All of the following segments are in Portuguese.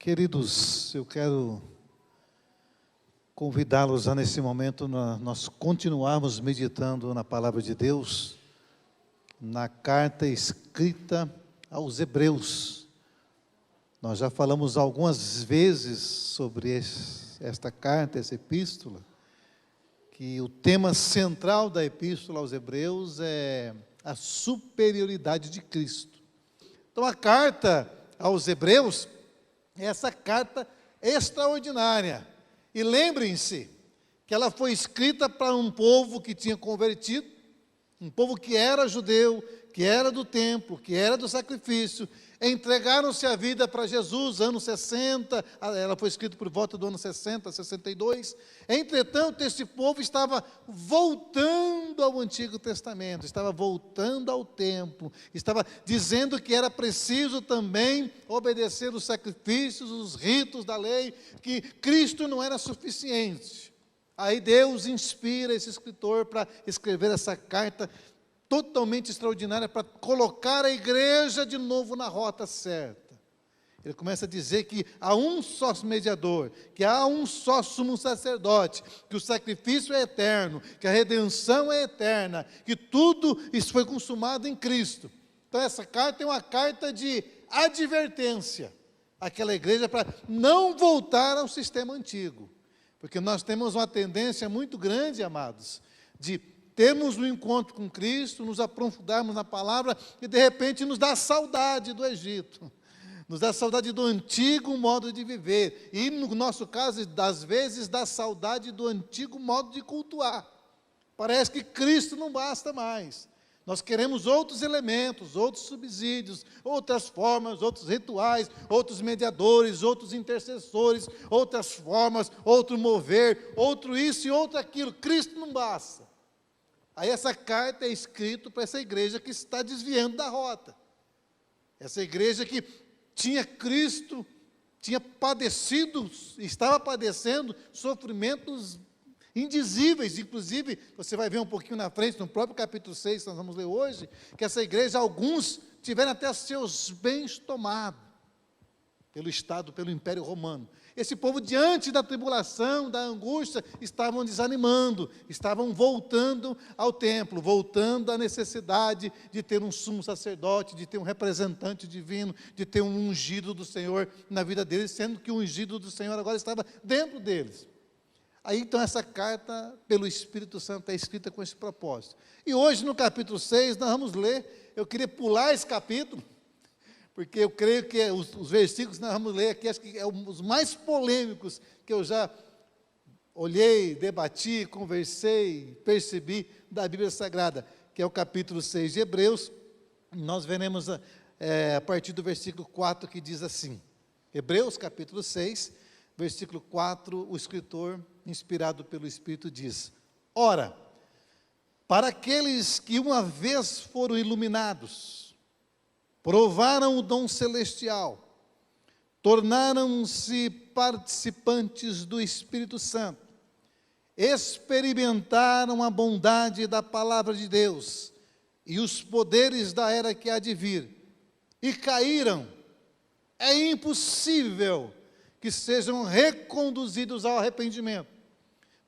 Queridos, eu quero convidá-los a, nesse momento, nós continuarmos meditando na Palavra de Deus, na carta escrita aos Hebreus. Nós já falamos algumas vezes sobre esta carta, essa epístola, que o tema central da epístola aos Hebreus é a superioridade de Cristo. Então, a carta aos Hebreus é essa carta extraordinária. E lembrem-se que ela foi escrita para um povo que tinha convertido, um povo que era judeu, que era do templo, que era do sacrifício, entregaram-se a vida para Jesus, anos 60, ela foi escrita por volta do ano 60, 62. Entretanto, esse povo estava voltando ao Antigo Testamento, estava voltando ao templo, estava dizendo que era preciso também obedecer os sacrifícios, os ritos da lei, que Cristo não era suficiente. Aí Deus inspira esse escritor para escrever essa carta totalmente extraordinária para colocar a igreja de novo na rota certa. Ele começa a dizer que há um só mediador, que há um só sumo sacerdote, que o sacrifício é eterno, que a redenção é eterna, que tudo isso foi consumado em Cristo. Então essa carta é uma carta de advertência àquela igreja para não voltar ao sistema antigo. Porque nós temos uma tendência muito grande, amados, de termos um encontro com Cristo, nos aprofundarmos na palavra e de repente nos dá saudade do Egito, nos dá saudade do antigo modo de viver e no nosso caso, às vezes, dá saudade do antigo modo de cultuar. Parece que Cristo não basta mais. Nós queremos outros elementos, outros subsídios, outras formas, outros rituais, outros mediadores, outros intercessores, outras formas, outro mover, outro isso e outro aquilo. Cristo não basta. Aí essa carta é escrita para essa igreja que está desviando da rota. Essa igreja que tinha Cristo, tinha padecido, estava padecendo sofrimentos indizíveis. Inclusive, você vai ver um pouquinho na frente, no próprio capítulo 6, que nós vamos ler hoje, que essa igreja, alguns tiveram até seus bens tomados pelo Estado, pelo Império Romano. Esse povo, diante da tribulação, da angústia, estavam desanimando, estavam voltando ao templo, voltando à necessidade de ter um sumo sacerdote, de ter um representante divino, de ter um ungido do Senhor na vida deles, sendo que o ungido do Senhor agora estava dentro deles. Aí, então, essa carta, pelo Espírito Santo, é escrita com esse propósito. E hoje, no capítulo 6, nós vamos ler, eu queria pular esse capítulo, porque eu creio que os versículos que nós vamos ler aqui, acho que é os mais polêmicos que eu já olhei, debati, conversei, percebi da Bíblia Sagrada, que é o capítulo 6 de Hebreus. Nós veremos a partir do versículo 4, que diz assim, Hebreus capítulo 6, versículo 4, o escritor, inspirado pelo Espírito, diz: Ora, para aqueles que uma vez foram iluminados, provaram o dom celestial, tornaram-se participantes do Espírito Santo, experimentaram a bondade da palavra de Deus e os poderes da era que há de vir, e caíram. É impossível que sejam reconduzidos ao arrependimento,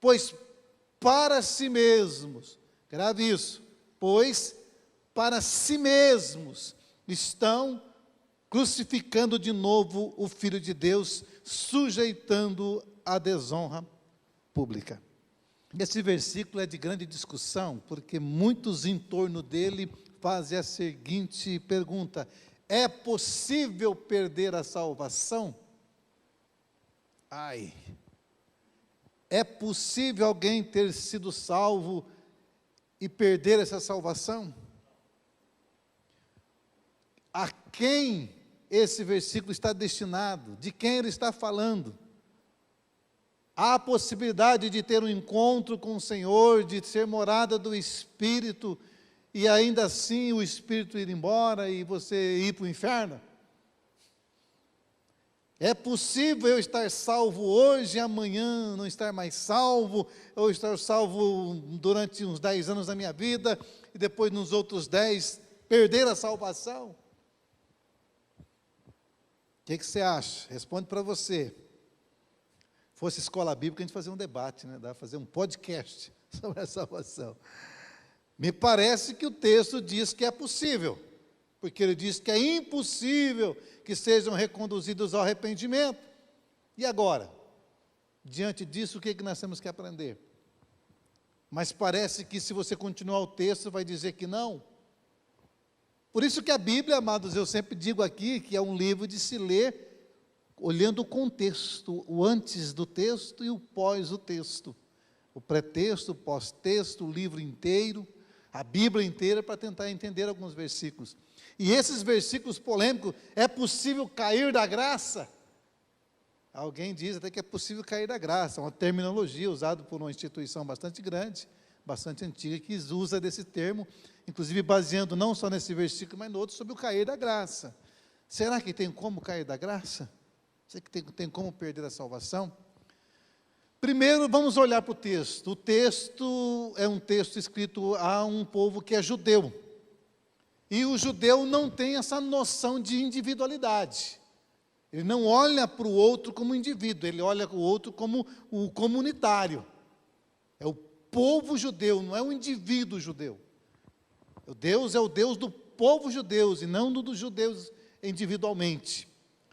pois para si mesmos, grave isso, pois para si mesmos estão crucificando de novo o Filho de Deus, sujeitando a desonra pública. Esse versículo é de grande discussão, porque muitos em torno dele fazem a seguinte pergunta: é possível perder a salvação? Ai, é possível alguém ter sido salvo e perder essa salvação? A quem esse versículo está destinado? De quem ele está falando? Há a possibilidade de ter um encontro com o Senhor, de ser morada do Espírito, e ainda assim o Espírito ir embora e você ir para o inferno? É possível eu estar salvo hoje e amanhã não estar mais salvo, ou estar salvo durante uns 10 anos da minha vida, e depois nos outros 10 perder a salvação? que você acha? Responde para você. Fosse escola bíblica, a gente fazia um debate, né? Dá para fazer um podcast sobre a salvação. Me parece que o texto diz que é possível, porque ele diz que é impossível que sejam reconduzidos ao arrependimento. E agora? Diante disso, o que nós temos que aprender? Mas parece que se você continuar o texto, vai dizer que não. Por isso que a Bíblia, amados, eu sempre digo aqui, que é um livro de se ler olhando o contexto, o antes do texto e o pós o texto. O pretexto, o pós-texto, o livro inteiro, a Bíblia inteira, para tentar entender alguns versículos. E esses versículos polêmicos, é possível cair da graça? Alguém diz até que é possível cair da graça, uma terminologia usada por uma instituição bastante grande, bastante antiga, que usa desse termo, inclusive baseando não só nesse versículo, mas no outro, sobre o cair da graça. Será que tem como cair da graça? Será que tem como perder a salvação? Primeiro, vamos olhar para o texto. O texto é um texto escrito a um povo que é judeu. E o judeu não tem essa noção de individualidade. Ele não olha para o outro como indivíduo, ele olha para o outro como o comunitário. É o povo judeu, não é o indivíduo judeu. O Deus é o Deus do povo judeu e não dos judeus individualmente.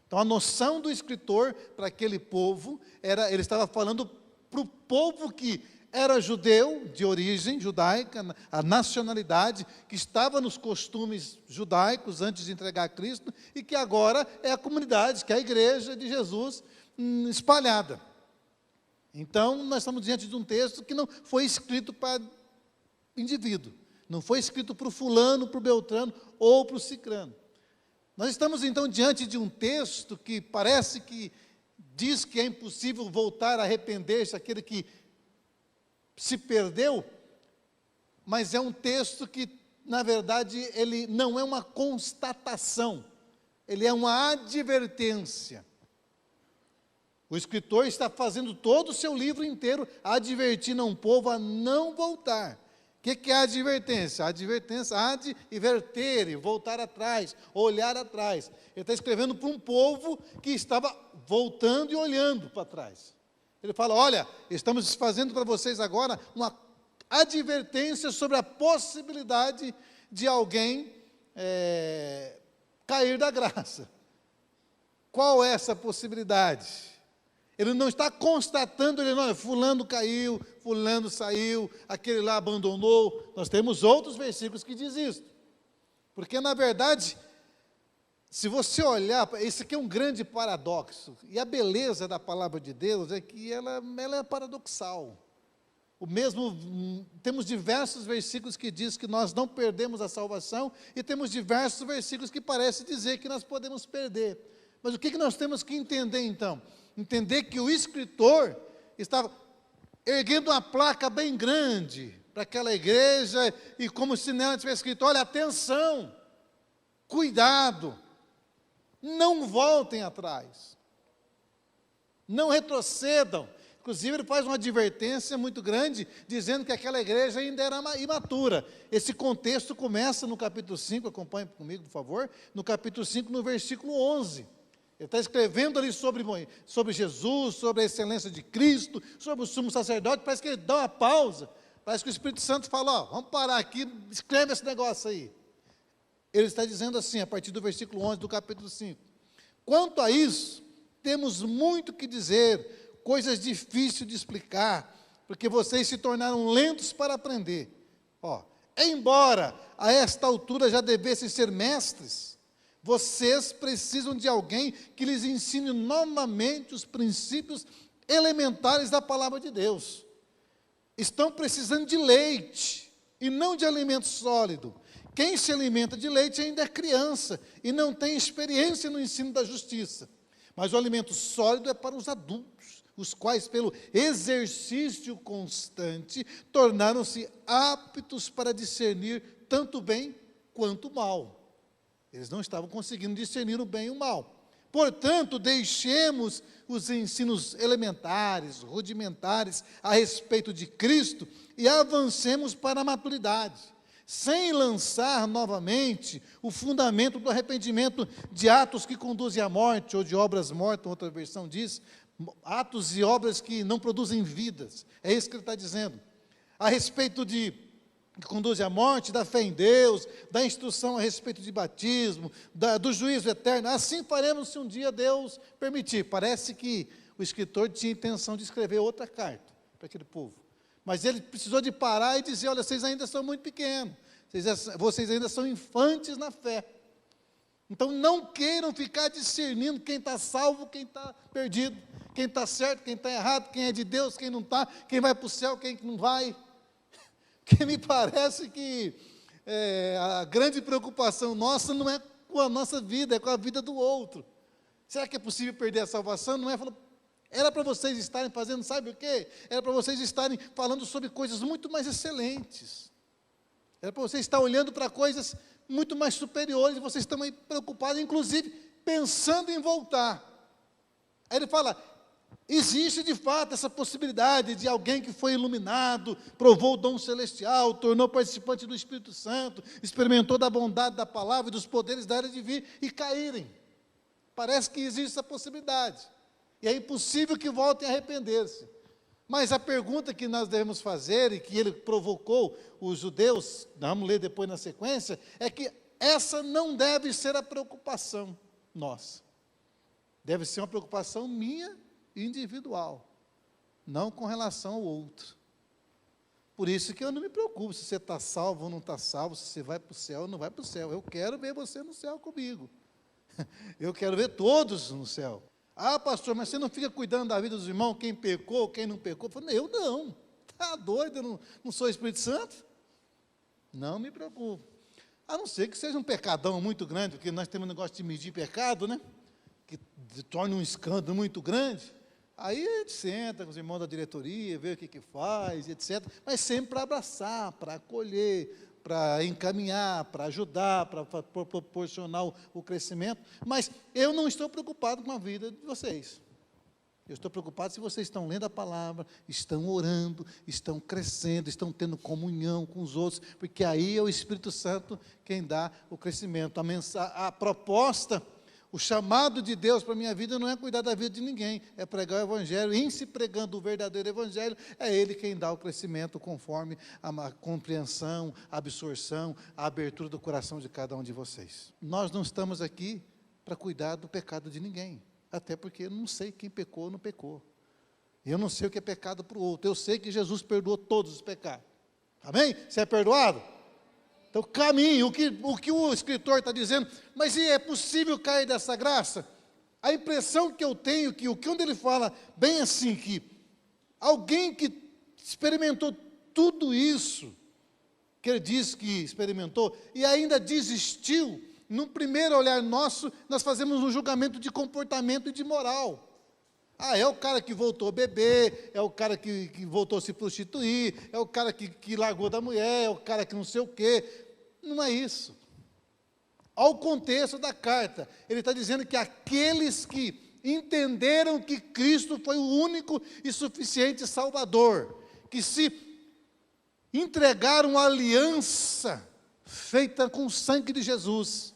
Então a noção do escritor para aquele povo, ele estava falando para o povo que era judeu, de origem judaica, a nacionalidade, que estava nos costumes judaicos antes de entregar a Cristo, e que agora é a comunidade, que é a igreja de Jesus espalhada. Então, nós estamos diante de um texto que não foi escrito para indivíduo, não foi escrito para o fulano, para o beltrano ou para o cicrano. Nós estamos, então, diante de um texto que parece que diz que é impossível voltar a arrepender-se aquele que se perdeu, mas é um texto que, na verdade, ele não é uma constatação, ele é uma advertência. O escritor está fazendo todo o seu livro inteiro advertindo a um povo a não voltar. O que é a advertência? A advertência há de verter e voltar atrás, olhar atrás. Ele está escrevendo para um povo que estava voltando e olhando para trás. Ele fala, olha, estamos fazendo para vocês agora uma advertência sobre a possibilidade de alguém cair da graça. Qual é essa possibilidade? Ele não está constatando, olha, fulano caiu, fulano saiu, aquele lá abandonou. Nós temos outros versículos que diz isso. Porque, na verdade, se você olhar, esse aqui é um grande paradoxo, e a beleza da palavra de Deus é que ela é paradoxal. Temos diversos versículos que diz que nós não perdemos a salvação, e temos diversos versículos que parecem dizer que nós podemos perder. Mas o que nós temos que entender, então? Entender que o escritor estava erguendo uma placa bem grande para aquela igreja, e como se nela tivesse escrito, olha, atenção, cuidado, não voltem atrás, não retrocedam. Inclusive ele faz uma advertência muito grande, dizendo que aquela igreja ainda era imatura. Esse contexto começa no capítulo 5, acompanhe comigo, por favor, no capítulo 5, no versículo 11. Ele está escrevendo ali sobre Jesus, sobre a excelência de Cristo, sobre o sumo sacerdote. Parece que ele dá uma pausa, parece que o Espírito Santo fala, ó, vamos parar aqui, escreve esse negócio aí. Ele está dizendo assim, a partir do versículo 11 do capítulo 5, quanto a isso, temos muito que dizer, coisas difíceis de explicar, porque vocês se tornaram lentos para aprender. Ó, embora a esta altura já devessem ser mestres, vocês precisam de alguém que lhes ensine novamente os princípios elementares da palavra de Deus. Estão precisando de leite, e não de alimento sólido. Quem se alimenta de leite ainda é criança, e não tem experiência no ensino da justiça. Mas o alimento sólido é para os adultos, os quais, pelo exercício constante, tornaram-se aptos para discernir tanto o bem quanto o mal. Eles não estavam conseguindo discernir o bem e o mal. Portanto, deixemos os ensinos elementares, rudimentares, a respeito de Cristo, e avancemos para a maturidade. sem lançar novamente o fundamento do arrependimento de atos que conduzem à morte, ou de obras mortas, outra versão diz, atos e obras que não produzem vidas. É isso que ele está dizendo. A respeito de que conduz à morte, da fé em Deus, da instrução a respeito de batismo, do juízo eterno. Assim faremos se um dia Deus permitir. Parece que o escritor tinha intenção de escrever outra carta para aquele povo. Mas ele precisou de parar e dizer, olha, vocês ainda são muito pequenos, vocês ainda são infantes na fé. Então não queiram ficar discernindo quem está salvo, quem está perdido, quem está certo, quem está errado, quem é de Deus, quem não está, quem vai para o céu, quem não vai. Que me parece que a grande preocupação nossa não é com a nossa vida, é com a vida do outro. Será que é possível perder a salvação? Não é? Era para vocês estarem fazendo, sabe o quê? Era para vocês estarem falando sobre coisas muito mais excelentes. Era para vocês estar olhando para coisas muito mais superiores, e vocês estão aí preocupados, inclusive, pensando em voltar. Aí ele fala, existe de fato essa possibilidade de alguém que foi iluminado, provou o dom celestial, tornou participante do Espírito Santo, experimentou da bondade da palavra e dos poderes da era de vir e caírem. Parece que existe essa possibilidade. E é impossível que voltem a arrepender-se. Mas a pergunta que nós devemos fazer, e que ele provocou os judeus, vamos ler depois na sequência, é que essa não deve ser a preocupação nossa. Deve ser uma preocupação minha, individual, não com relação ao outro. Por isso que eu não me preocupo se você está salvo ou não está salvo, se você vai para o céu ou não vai para o céu. Eu quero ver você no céu comigo. Eu quero ver todos no céu. Ah, pastor, mas você não fica cuidando da vida dos irmãos, quem pecou, quem não pecou? Eu não. Está doido, eu não sou Espírito Santo? Não me preocupo. A não ser que seja um pecadão muito grande, porque nós temos um negócio de medir pecado, né? Que torne um escândalo muito grande. Aí a gente senta com os irmãos da diretoria, vê o que faz, etc. Mas sempre para abraçar, para acolher, para encaminhar, para ajudar, para proporcionar o crescimento. Mas eu não estou preocupado com a vida de vocês. Eu estou preocupado se vocês estão lendo a palavra, estão orando, estão crescendo, estão tendo comunhão com os outros, porque aí é o Espírito Santo quem dá o crescimento. A proposta, o chamado de Deus para a minha vida não é cuidar da vida de ninguém, é pregar o Evangelho. E em se pregando o verdadeiro Evangelho, é Ele quem dá o crescimento conforme a compreensão, a absorção, a abertura do coração de cada um de vocês. Nós não estamos aqui para cuidar do pecado de ninguém, até porque eu não sei quem pecou ou não pecou. Eu não sei o que é pecado para o outro, eu sei que Jesus perdoou todos os pecados. Amém? Você é perdoado? Então, caminhe, o que o escritor está dizendo, mas e é possível cair dessa graça? A impressão que eu tenho, que quando ele fala bem assim, que alguém que experimentou tudo isso, que ele diz que experimentou, e ainda desistiu, no primeiro olhar nosso, nós fazemos um julgamento de comportamento e de moral. Ah, é o cara que voltou a beber, é o cara que voltou a se prostituir, é o cara que largou da mulher, é o cara que não sei o quê. Não é isso. Ao contexto da carta, ele está dizendo que aqueles que entenderam que Cristo foi o único e suficiente Salvador, que se entregaram a aliança feita com o sangue de Jesus,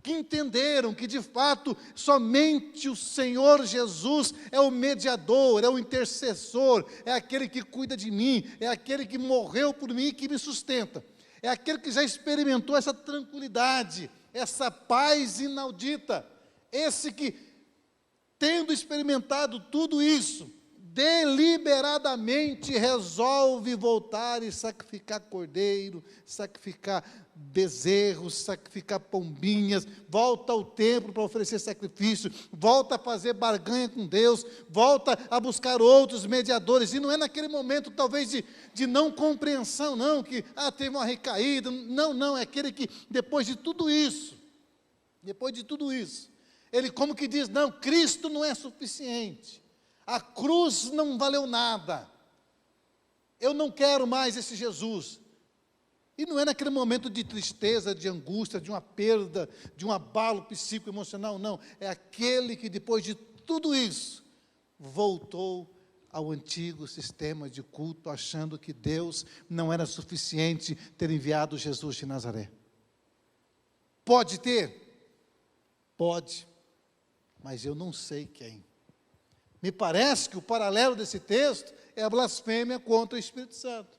que entenderam que de fato somente o Senhor Jesus é o mediador, é o intercessor, é aquele que cuida de mim, é aquele que morreu por mim e que me sustenta, é aquele que já experimentou essa tranquilidade, essa paz inaudita, esse que, tendo experimentado tudo isso, deliberadamente resolve voltar e sacrificar cordeiro, sacrificar bezerros, sacrificar pombinhas, volta ao templo para oferecer sacrifício, volta a fazer barganha com Deus, volta a buscar outros mediadores, e não é naquele momento talvez de não compreensão, não, que teve uma recaída, não, é aquele que depois de tudo isso, ele como que diz, não, Cristo não é suficiente, a cruz não valeu nada, eu não quero mais esse Jesus. E não é naquele momento de tristeza, de angústia, de uma perda, de um abalo psicoemocional, não. É aquele que depois de tudo isso, voltou ao antigo sistema de culto, achando que Deus não era suficiente ter enviado Jesus de Nazaré. Pode ter? Pode, mas eu não sei quem. Me parece que o paralelo desse texto é a blasfêmia contra o Espírito Santo.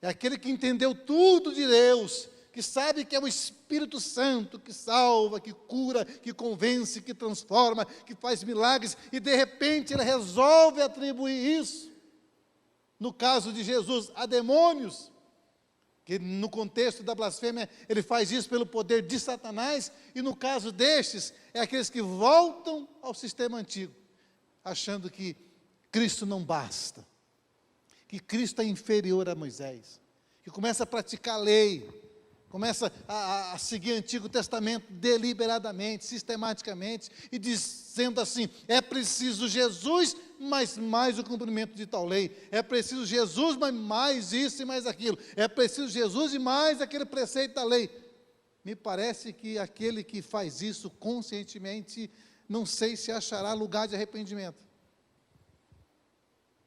É aquele que entendeu tudo de Deus, que sabe que é o Espírito Santo que salva, que cura, que convence, que transforma, que faz milagres, e de repente ele resolve atribuir isso, no caso de Jesus, a demônios, que no contexto da blasfêmia ele faz isso pelo poder de Satanás, e no caso destes, é aqueles que voltam ao sistema antigo, achando que Cristo não basta, que Cristo é inferior a Moisés, que começa a praticar a lei, começa a seguir o Antigo Testamento deliberadamente, sistematicamente, e dizendo assim, é preciso Jesus, mas mais o cumprimento de tal lei, é preciso Jesus, mas mais isso e mais aquilo, é preciso Jesus e mais aquele preceito da lei. Me parece que aquele que faz isso conscientemente, não sei se achará lugar de arrependimento.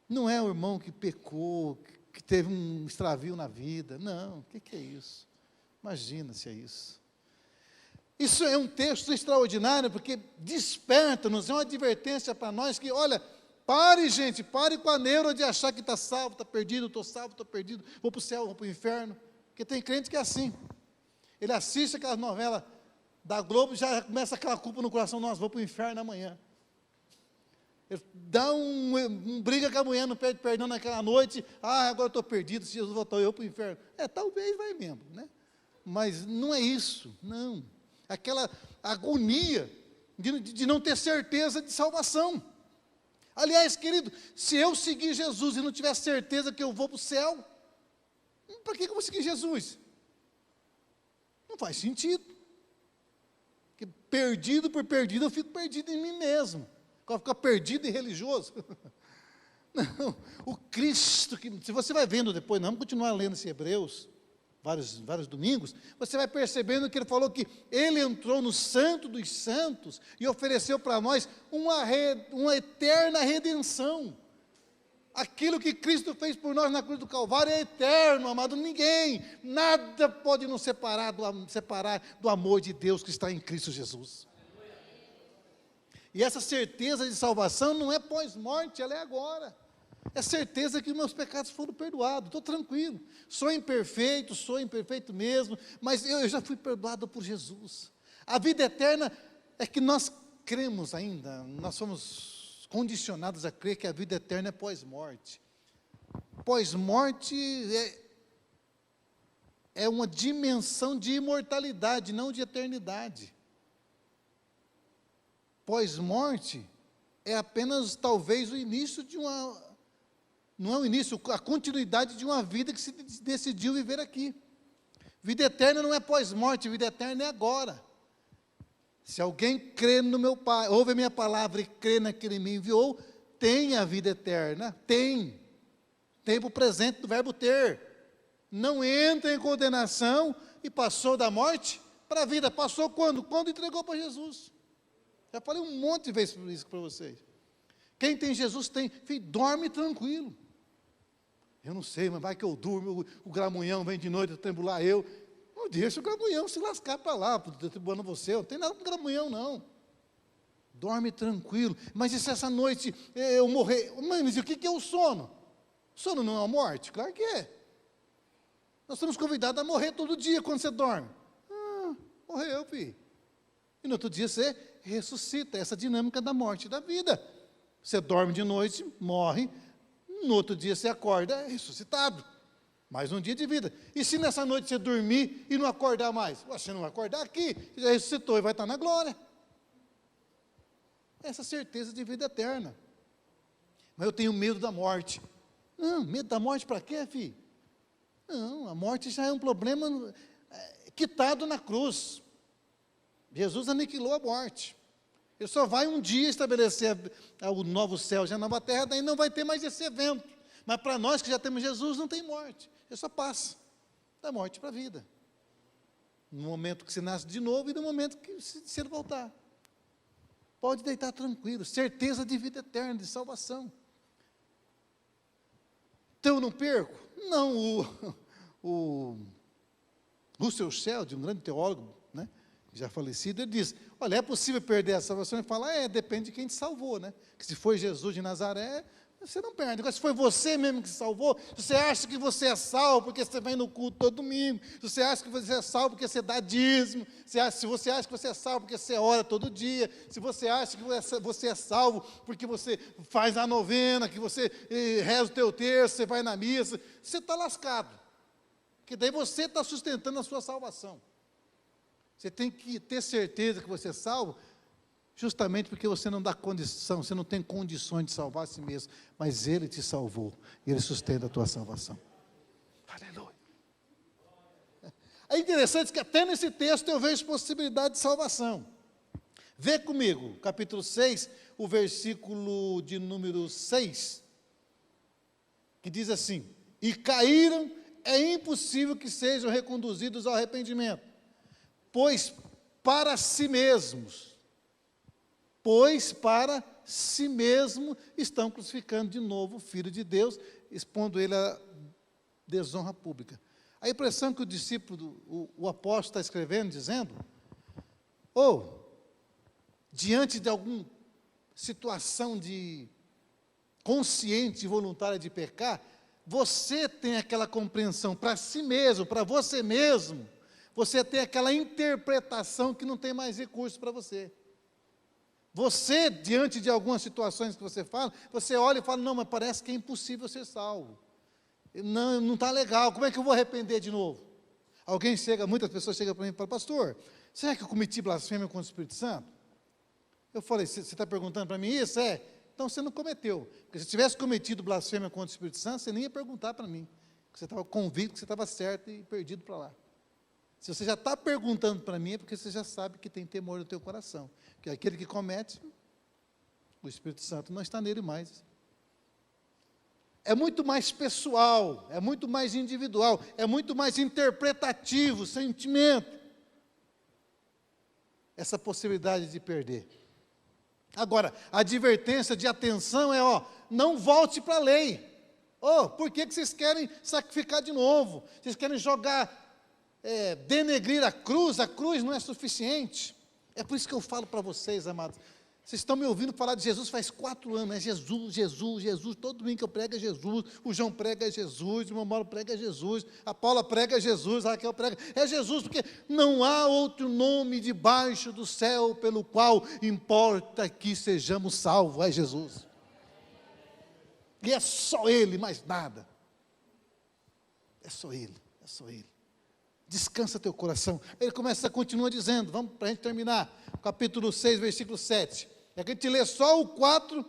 Não é o irmão que pecou, que teve um extravio na vida, não, o que é isso? Imagina se é isso. Isso é um texto extraordinário, porque desperta-nos, é uma advertência para nós que, olha, pare gente, pare com a neura de achar que está salvo, está perdido, estou salvo, estou perdido, vou para o céu, vou para o inferno, porque tem crente que é assim, ele assiste aquelas novelas da Globo, já começa aquela culpa no coração, nossa, vou para o inferno amanhã. Ele dá briga com a mulher, não pede perdão naquela noite, agora estou perdido, se Jesus voltou eu para o inferno. Talvez vai mesmo, né? Mas não é isso, não. Aquela agonia de não ter certeza de salvação. Aliás, querido, se eu seguir Jesus e não tiver certeza que eu vou para o céu, para que eu vou seguir Jesus? Não faz sentido. Porque perdido por perdido, eu fico perdido em mim mesmo. Eu fico perdido e religioso. Não, o Cristo, se você vai vendo depois, não, vamos continuar lendo esse Hebreus, vários domingos, você vai percebendo que ele falou que ele entrou no Santo dos Santos e ofereceu para nós uma eterna redenção. Aquilo que Cristo fez por nós na cruz do Calvário é eterno, amado. Ninguém, nada pode nos separar do amor de Deus que está em Cristo Jesus. E essa certeza de salvação não é pós-morte, ela é agora. É certeza que meus pecados foram perdoados, estou tranquilo. Sou imperfeito mesmo, mas eu já fui perdoado por Jesus. A vida eterna é que nós cremos ainda, nós somos condicionados a crer que a vida eterna é pós-morte. Pós-morte é uma dimensão de imortalidade, não de eternidade. Pós-morte é apenas, talvez, o início de não é o início, a continuidade de uma vida que se decidiu viver aqui. Vida eterna não é pós-morte, vida eterna é agora. Se alguém crê no meu Pai, ouve a minha palavra e crê naquele que me enviou, tem a vida eterna, tem. Tempo presente do verbo ter. Não entra em condenação e passou da morte para a vida. Passou quando? Quando entregou para Jesus. Já falei um monte de vezes isso para vocês. Quem tem Jesus tem, filho, dorme tranquilo. Eu não sei, mas vai que eu durmo, o gramunhão vem de noite tremular eu. Não deixa o gramunhão se lascar para lá, tribulando você, não tem nada com gramunhão não. Dorme tranquilo. Mas e se essa noite eu morrer? Mas o que é o sono? O sono não é a morte? Claro que é. Nós somos convidados a morrer todo dia quando você dorme. Morreu, filho. E no outro dia você ressuscita, essa dinâmica da morte e da vida. Você dorme de noite, morre, no outro dia você acorda, é ressuscitado. Mais um dia de vida. E se nessa noite você dormir e não acordar mais? Você não vai acordar aqui, você já ressuscitou e vai estar na glória. Essa certeza de vida eterna. Mas eu tenho medo da morte. Não, medo da morte para quê, filho? Não, a morte já é um problema quitado na cruz. Jesus aniquilou a morte. Ele só vai um dia estabelecer o novo céu e a nova terra, daí não vai ter mais esse evento. Mas para nós que já temos Jesus, não tem morte. Ele só passa da morte para a vida. No momento que se nasce de novo e no momento que se ele voltar. Pode deitar tranquilo, certeza de vida eterna, de salvação. Então eu não perco? Não, o Russell Shedd, um grande teólogo, né, já falecido, ele diz, olha, é possível perder a salvação? Ele fala, depende de quem te salvou, né? Que se foi Jesus de Nazaré, você não perde. Agora, se foi você mesmo que se salvou, se você acha que você é salvo porque você vai no culto todo domingo, se você acha que você é salvo porque você dá dízimo, se você acha que você é salvo porque você ora todo dia, se você acha que você é salvo porque você faz a novena, que você reza o teu terço, você vai na missa, você está lascado. Porque daí você está sustentando a sua salvação. Você tem que ter certeza que você é salvo, justamente porque você não dá condição, você não tem condições de salvar a si mesmo, mas Ele te salvou, e Ele sustenta a tua salvação. Aleluia. É interessante que até nesse texto eu vejo possibilidade de salvação. Vê comigo, capítulo 6, o versículo de número 6, que diz assim, e caíram, é impossível que sejam reconduzidos ao arrependimento, pois para si mesmos estão crucificando de novo o Filho de Deus, expondo ele à desonra pública. A impressão que o discípulo, o apóstolo está escrevendo, dizendo, diante de alguma situação de consciente e voluntária de pecar, você tem aquela compreensão para si mesmo, para você mesmo, você tem aquela interpretação que não tem mais recurso para você. Você, diante de algumas situações que você fala, você olha e fala, não, mas parece que é impossível ser salvo. Não está legal, como é que eu vou arrepender de novo? Muitas pessoas chegam para mim e falam, pastor, será que eu cometi blasfêmia contra o Espírito Santo? Eu falei, você está perguntando para mim isso? Então você não cometeu. Porque se tivesse cometido blasfêmia contra o Espírito Santo, você nem ia perguntar para mim. Porque você estava convicto que você estava certo e perdido para lá. Se você já está perguntando para mim, é porque você já sabe que tem temor no teu coração. Que aquele que comete, o Espírito Santo não está nele mais. É muito mais pessoal, é muito mais individual, é muito mais interpretativo, sentimento. Essa possibilidade de perder. Agora, a advertência de atenção é, não volte para a lei. Por que vocês querem sacrificar de novo? Vocês querem denegrir a cruz não é suficiente. É por isso que eu falo para vocês, amados, vocês estão me ouvindo falar de Jesus faz 4 anos, é Jesus, Jesus, Jesus, todo domingo que eu prego é Jesus, o João prega é Jesus, o irmão Mauro prega é Jesus, a Paula prega é Jesus, a Raquel prega é Jesus, porque não há outro nome debaixo do céu pelo qual importa que sejamos salvos, é Jesus. E é só Ele, mais nada. É só Ele, é só Ele. Descansa teu coração. Ele continua dizendo, vamos para a gente terminar, capítulo 6, versículo 7. É que a gente lê só o 4,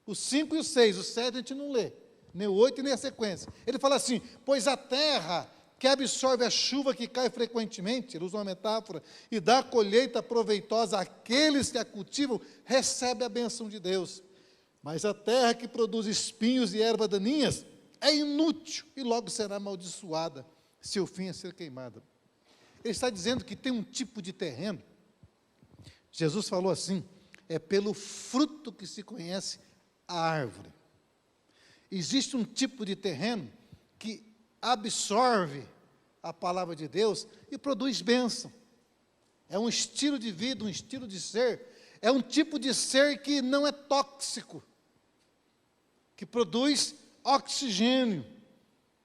o 5 e o 6, o 7 a gente não lê, nem o 8 e nem a sequência. Ele fala assim, pois a terra que absorve a chuva que cai frequentemente, ele usa uma metáfora, e dá colheita proveitosa àqueles que a cultivam, recebe a bênção de Deus. Mas a terra que produz espinhos e ervas daninhas é inútil e logo será amaldiçoada. Seu fim é ser queimada. Ele está dizendo que tem um tipo de terreno, Jesus falou assim, é pelo fruto que se conhece a árvore. Existe um tipo de terreno que absorve a palavra de Deus e produz bênção. É um estilo de vida, um estilo de ser, é um tipo de ser que não é tóxico, que produz oxigênio,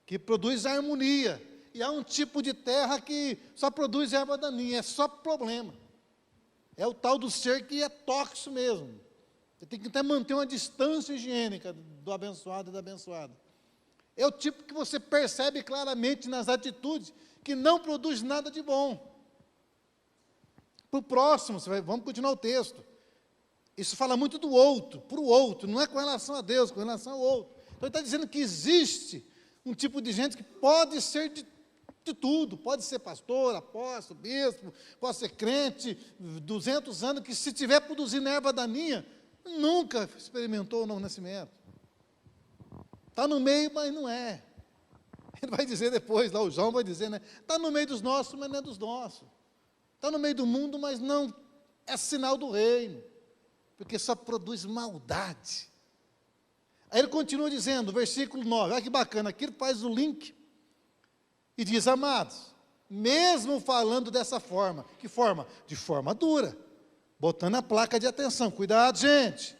que produz harmonia. E há um tipo de terra que só produz erva daninha, é só problema. É o tal do ser que é tóxico mesmo. Você tem que até manter uma distância higiênica do abençoado e da abençoada. É o tipo que você percebe claramente nas atitudes, que não produz nada de bom. Para o próximo, vamos continuar o texto. Isso fala muito do outro, para o outro, não é com relação a Deus, com relação ao outro. Então ele está dizendo que existe um tipo de gente que pode ser de tudo, pode ser pastor, apóstolo, bispo, pode ser crente, 200 anos, que se estiver produzindo erva daninha, nunca experimentou o novo nascimento. Está no meio, mas não é. Ele vai dizer depois, lá o João vai dizer, né? Está no meio dos nossos, mas não é dos nossos. Está no meio do mundo, mas não é sinal do reino, porque só produz maldade. Aí ele continua dizendo, versículo 9, olha que bacana, aqui ele faz o link, e diz, amados, mesmo falando dessa forma, que forma? De forma dura, botando a placa de atenção, cuidado gente,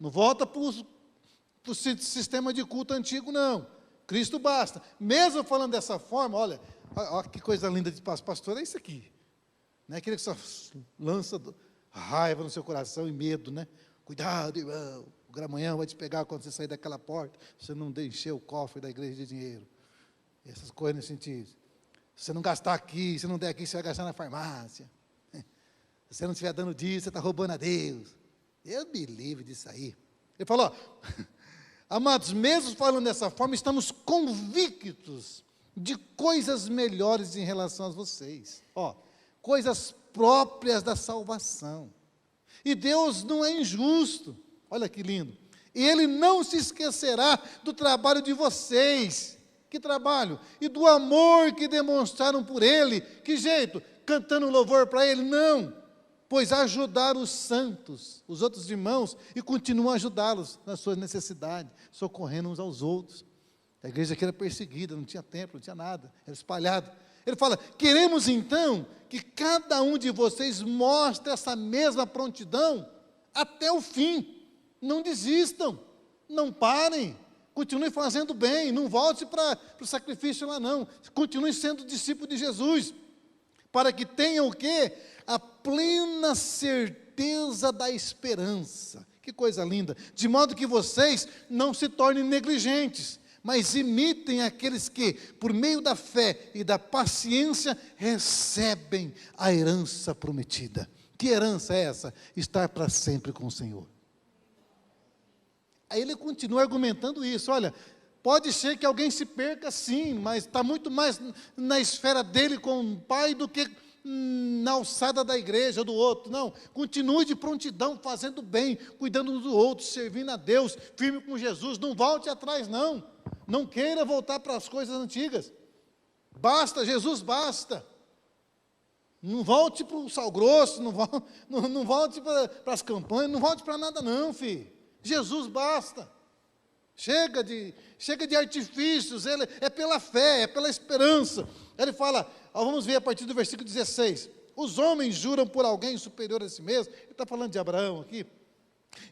não volta para o sistema de culto antigo não, Cristo basta, mesmo falando dessa forma, olha que coisa linda de pastor, é isso aqui, não é aquele que só lança raiva no seu coração e medo, né? Cuidado, irmão, o gramanhão vai te pegar quando você sair daquela porta, você não encher o cofre da igreja de dinheiro. Essas coisas nesse sentido. Se você não gastar aqui, se não der aqui, você vai gastar na farmácia. Se você não estiver dando disso, você está roubando a Deus. Eu me livre disso aí. Ele falou, amados, mesmo falando dessa forma, estamos convictos de coisas melhores em relação a vocês. Coisas próprias da salvação. E Deus não é injusto. Olha que lindo. E Ele não se esquecerá do trabalho de vocês. Que trabalho? E do amor que demonstraram por Ele. Que jeito? Cantando louvor para Ele? Não. Pois ajudaram os santos, os outros irmãos, e continuam a ajudá-los nas suas necessidades, socorrendo uns aos outros. A igreja aqui era perseguida, não tinha templo, não tinha nada, era espalhado. Ele fala, queremos então que cada um de vocês mostre essa mesma prontidão até o fim. Não desistam, não parem, continue fazendo bem, não volte para o sacrifício lá não, continue sendo discípulo de Jesus, para que tenham o quê? A plena certeza da esperança. Que coisa linda, de modo que vocês não se tornem negligentes, mas imitem aqueles que, por meio da fé e da paciência, recebem a herança prometida. Que herança é essa? Estar para sempre com o Senhor. Aí ele continua argumentando isso, olha, pode ser que alguém se perca sim, mas está muito mais na esfera dele com o Pai do que na alçada da igreja, do outro. Não, continue de prontidão, fazendo bem, cuidando um do outro, servindo a Deus, firme com Jesus, não volte atrás não, não queira voltar para as coisas antigas, basta, Jesus basta, não volte para o sal grosso, não volte para as campanhas, não volte para nada não, filho. Jesus basta, chega de artifícios, ele é pela fé, é pela esperança. Ele fala, vamos ver a partir do versículo 16, os homens juram por alguém superior a si mesmo, ele está falando de Abraão aqui,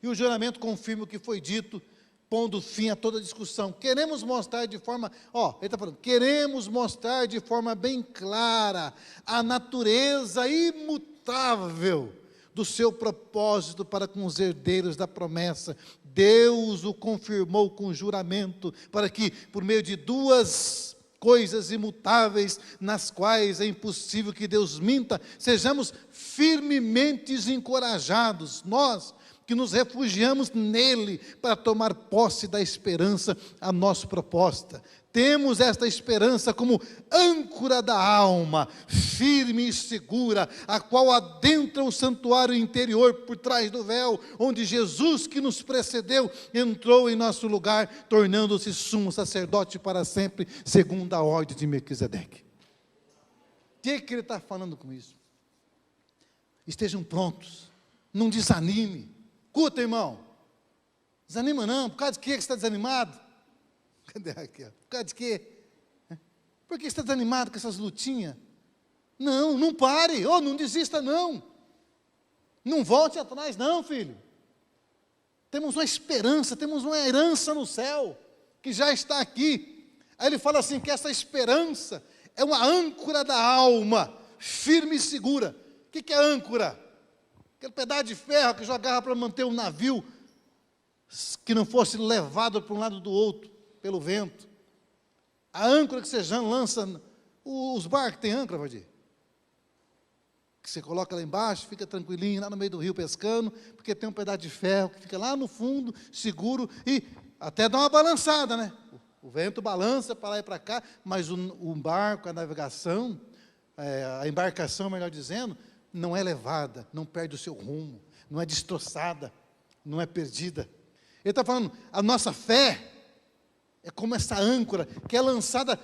e o juramento confirma o que foi dito, pondo fim a toda discussão. Queremos mostrar de forma, ele está falando, queremos mostrar de forma bem clara a natureza imutável do seu propósito para com os herdeiros da promessa. Deus o confirmou com juramento, para que, por meio de duas coisas imutáveis, nas quais é impossível que Deus minta, sejamos firmemente encorajados, nós que nos refugiamos nele, para tomar posse da esperança a nossa proposta. Temos esta esperança como âncora da alma, firme e segura, a qual adentra o santuário interior por trás do véu, onde Jesus, que nos precedeu, entrou em nosso lugar, tornando-se sumo sacerdote para sempre, segundo a ordem de Melquisedeque. O que ele está falando com isso? Estejam prontos, não desanime. Escuta, irmão, desanima não, por causa de que você está desanimado? Cadê aqui? Por causa de quê? Por que você está desanimado com essas lutinhas? Não pare, não desista não. Não volte atrás não, filho. Temos uma esperança, temos uma herança no céu, que já está aqui. Aí ele fala assim, que essa esperança é uma âncora da alma, firme e segura. O que é âncora? Aquele pedaço de ferro que jogava para manter um navio, que não fosse levado para um lado do outro, pelo vento. A âncora que você já lança, os barcos têm âncora, Valdir? Que você coloca lá embaixo, fica tranquilinho, lá no meio do rio pescando, porque tem um pedaço de ferro que fica lá no fundo, seguro, e até dá uma balançada, né? O vento balança para lá e para cá, mas o barco, a navegação, a embarcação, melhor dizendo, não é levada, não perde o seu rumo, não é destroçada, não é perdida. Ele está falando, a nossa fé é como essa âncora que é lançada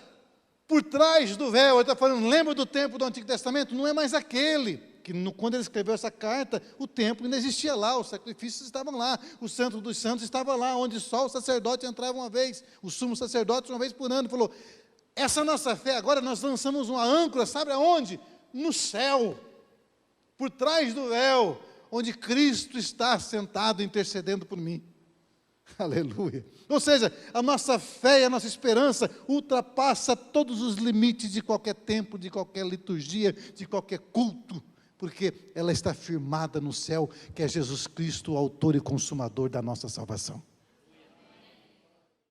por trás do véu. Ele está falando, lembra do tempo do Antigo Testamento? Não é mais aquele. que quando ele escreveu essa carta, o templo ainda existia lá, os sacrifícios estavam lá, o Santo dos Santos estava lá, onde só o sacerdote entrava uma vez, o sumo sacerdote uma vez por ano. Ele falou, essa nossa fé, agora nós lançamos uma âncora, sabe aonde? No céu, por trás do véu, onde Cristo está sentado intercedendo por mim. Aleluia. Ou seja, a nossa fé e a nossa esperança ultrapassa todos os limites de qualquer tempo, de qualquer liturgia, de qualquer culto, porque ela está firmada no céu, que é Jesus Cristo, o autor e consumador da nossa salvação.